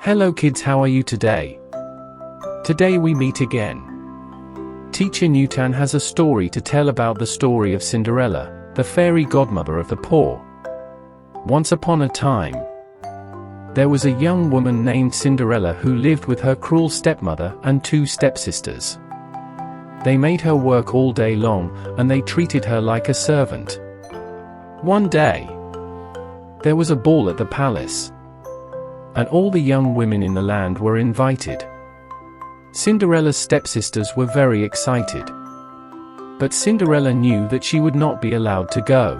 Hello kids, how are you today? Today we meet again. Teacher Newton has a story to tell about the story of Cinderella, the fairy godmother of the poor. Once upon a time, there was a young woman named Cinderella who lived with her cruel stepmother and two stepsisters. They made her work all day long, and they treated her like a servant. One day, there was a ball at the palace, and all the young women in the land were invited. Cinderella's stepsisters were very excited, but Cinderella knew that she would not be allowed to go.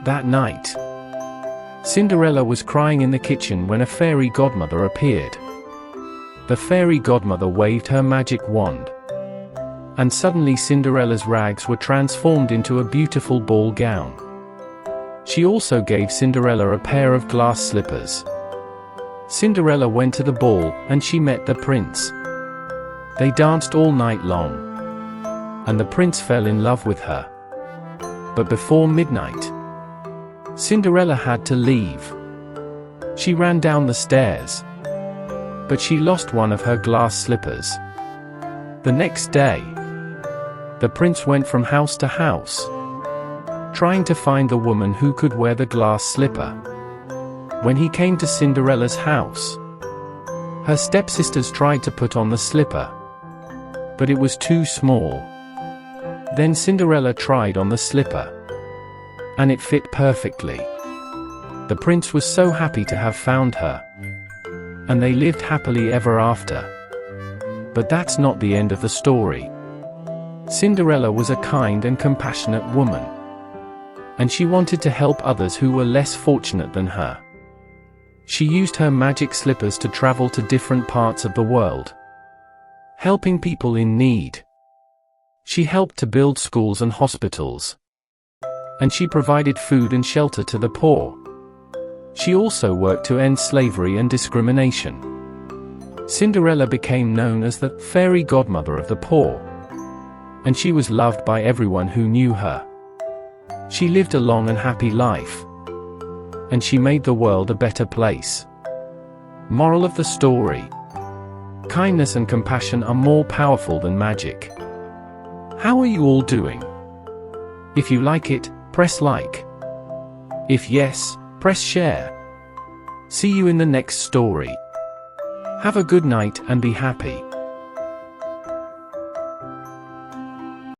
That night, Cinderella was crying in the kitchen when a fairy godmother appeared. The fairy godmother waved her magic wand, and suddenly Cinderella's rags were transformed into a beautiful ball gown. She also gave Cinderella a pair of glass slippers. Cinderella went to the ball, and she met the prince. They danced all night long, and the prince fell in love with her. But before midnight, Cinderella had to leave. She ran down the stairs, but she lost one of her glass slippers. The next day, the prince went from house to house, trying to find the woman who could wear the glass slipper. When he came to Cinderella's house, her stepsisters tried to put on the slipper, but it was too small. Then Cinderella tried on the slipper, and it fit perfectly. The prince was so happy to have found her, and they lived happily ever after. But that's not the end of the story. Cinderella was a kind and compassionate woman, and she wanted to help others who were less fortunate than her. She used her magic slippers to travel to different parts of the world, helping people in need. She helped to build schools and hospitals, and she provided food and shelter to the poor. She also worked to end slavery and discrimination. Cinderella became known as the fairy godmother of the poor, and she was loved by everyone who knew her. She lived a long and happy life, and she made the world a better place. Moral of the story: kindness and compassion are more powerful than magic. How are you all doing? If you like it, press like. If yes, press share. See you in the next story. Have a good night and be happy.